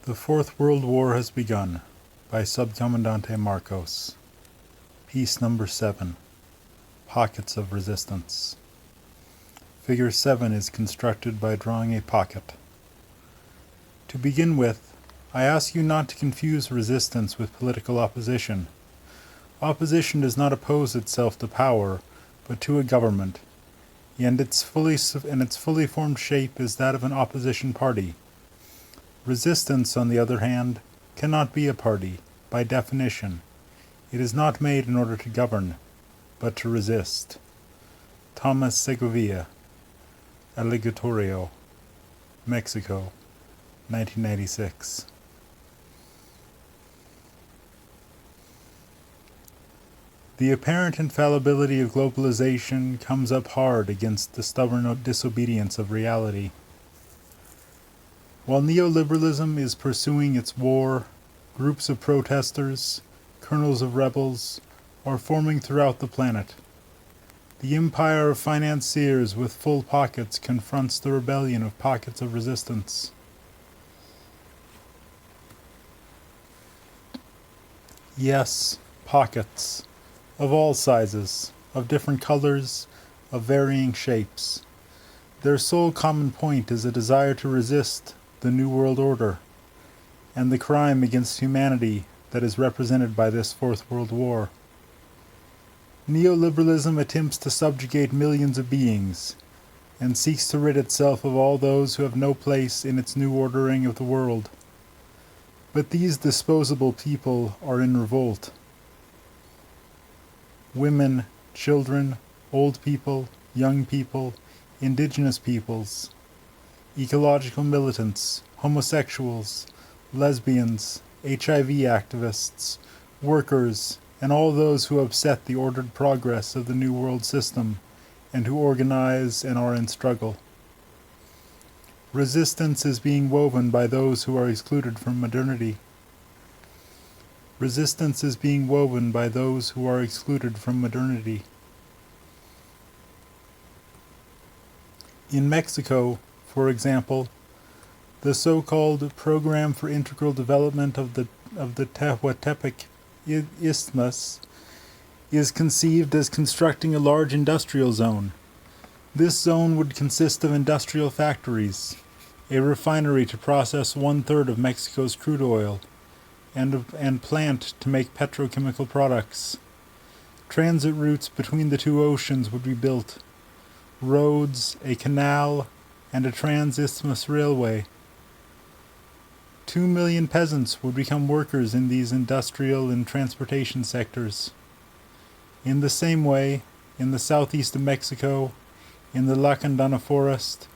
The Fourth World War has begun, by Subcomandante Marcos. Piece number 7. Pockets of Resistance. Figure 7 is constructed by drawing a pocket. To begin with, I ask you not to confuse resistance with political opposition. Opposition does not oppose itself to power, but to a government, and its fully formed shape is that of an opposition party. Resistance, on the other hand, cannot be a party, by definition. It is not made in order to govern, but to resist. Thomas Segovia, Allegatorio, Mexico, 1996. The apparent infallibility of globalization comes up hard against the stubborn disobedience of reality. While neoliberalism is pursuing its war, groups of protesters, kernels of rebels, are forming throughout the planet. The empire of financiers with full pockets confronts the rebellion of pockets of resistance. Yes, pockets, of all sizes, of different colors, of varying shapes. Their sole common point is a desire to resist the New World Order, and the crime against humanity that is represented by this Fourth World War. Neoliberalism attempts to subjugate millions of beings, and seeks to rid itself of all those who have no place in its new ordering of the world. But these disposable people are in revolt. Women, children, old people, young people, indigenous peoples, ecological militants, homosexuals, lesbians, HIV activists, workers, and all those who upset the ordered progress of the New World System and who organize and are in struggle. Resistance is being woven by those who are excluded from modernity. Resistance is being woven by those who are excluded from modernity. In Mexico, for example, the so-called Program for Integral Development of the Tehuantepec Isthmus is conceived as constructing a large industrial zone. This zone would consist of industrial factories, a refinery to process 1/3 of Mexico's crude oil, and plant to make petrochemical products. Transit routes between the two oceans would be built, roads, a canal, and a trans-isthmus railway. 2 million peasants would become workers in these industrial and transportation sectors. In the same way, in the southeast of Mexico, in the Lacandona forest,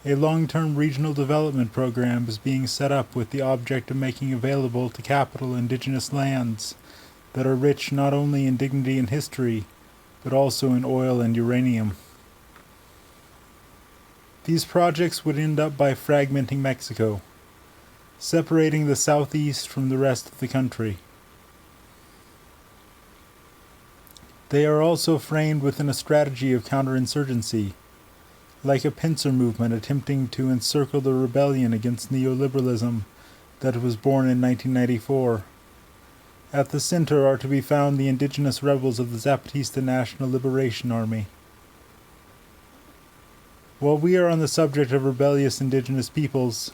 a long-term regional development program is being set up with the object of making available to capital indigenous lands that are rich not only in dignity and history, but also in oil and uranium. These projects would end up by fragmenting Mexico, separating the southeast from the rest of the country. They are also framed within a strategy of counterinsurgency, like a pincer movement attempting to encircle the rebellion against neoliberalism that was born in 1994. At the center are to be found the indigenous rebels of the Zapatista National Liberation Army. While we are on the subject of rebellious indigenous peoples,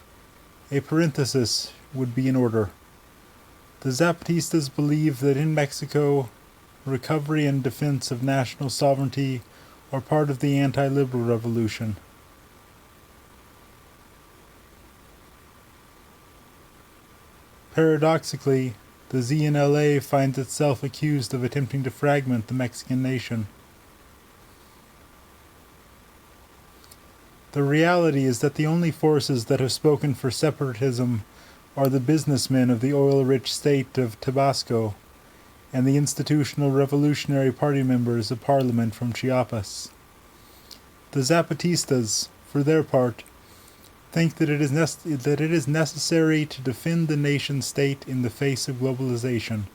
a parenthesis would be in order. The Zapatistas believe that in Mexico, recovery and defense of national sovereignty are part of the anti-liberal revolution. Paradoxically, the ZNLA finds itself accused of attempting to fragment the Mexican nation. The reality is that the only forces that have spoken for separatism are the businessmen of the oil-rich state of Tabasco and the institutional Revolutionary Party members of parliament from Chiapas. The Zapatistas, for their part, think that it is necessary to defend the nation-state in the face of globalization,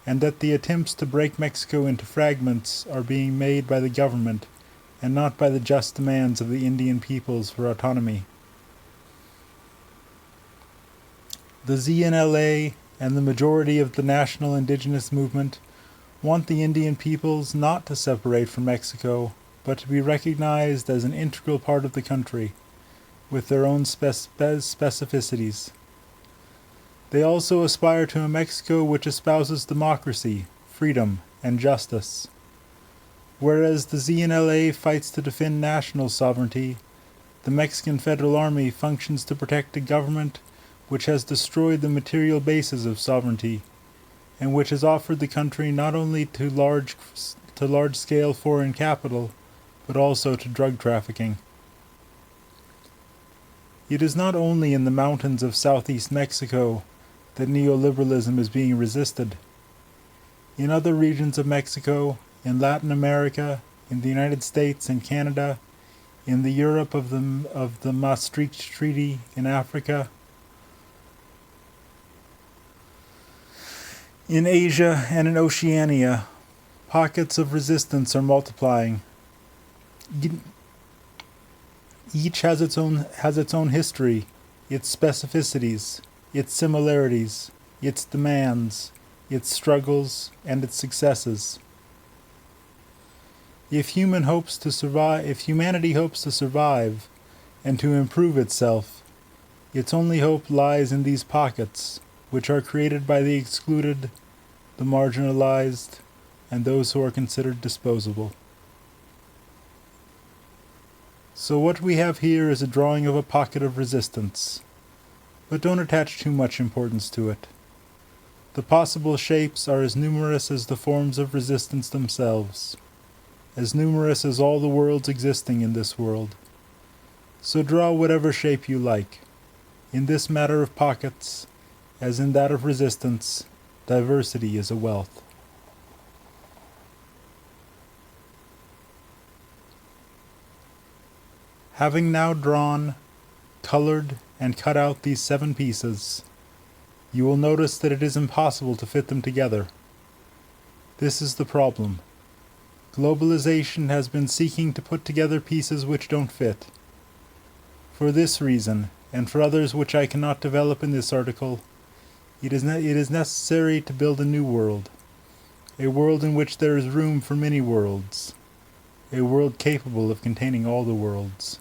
and that the attempts to break Mexico into fragments are being made by the government and not by the just demands of the Indian peoples for autonomy. The ZNLA and the majority of the national indigenous movement want the Indian peoples not to separate from Mexico, but to be recognized as an integral part of the country, with their own specificities. They also aspire to a Mexico which espouses democracy, freedom, and justice. Whereas the ZNLA fights to defend national sovereignty, the Mexican Federal Army functions to protect a government which has destroyed the material basis of sovereignty, and which has offered the country not only to large-scale foreign capital, but also to drug trafficking. It is not only in the mountains of southeast Mexico that neoliberalism is being resisted. In other regions of Mexico, in Latin America, in the United States and Canada, in the Europe of the Maastricht Treaty, in Africa, in Asia and in Oceania, pockets of resistance are multiplying. Each has its own history, its specificities, its similarities, its demands, its struggles, and its successes. If humanity hopes to survive and to improve itself, its only hope lies in these pockets, which are created by the excluded, the marginalized, and those who are considered disposable. So what we have here is a drawing of a pocket of resistance, but don't attach too much importance to it. The possible shapes are as numerous as the forms of resistance themselves, as numerous as all the worlds existing in this world. So draw whatever shape you like. In this matter of pockets, as in that of resistance, diversity is a wealth. Having now drawn, colored, and cut out these 7 pieces, you will notice that it is impossible to fit them together. This is the problem. Globalization has been seeking to put together pieces which don't fit. For this reason, and for others which I cannot develop in this article, it is necessary to build a new world, a world in which there is room for many worlds, a world capable of containing all the worlds.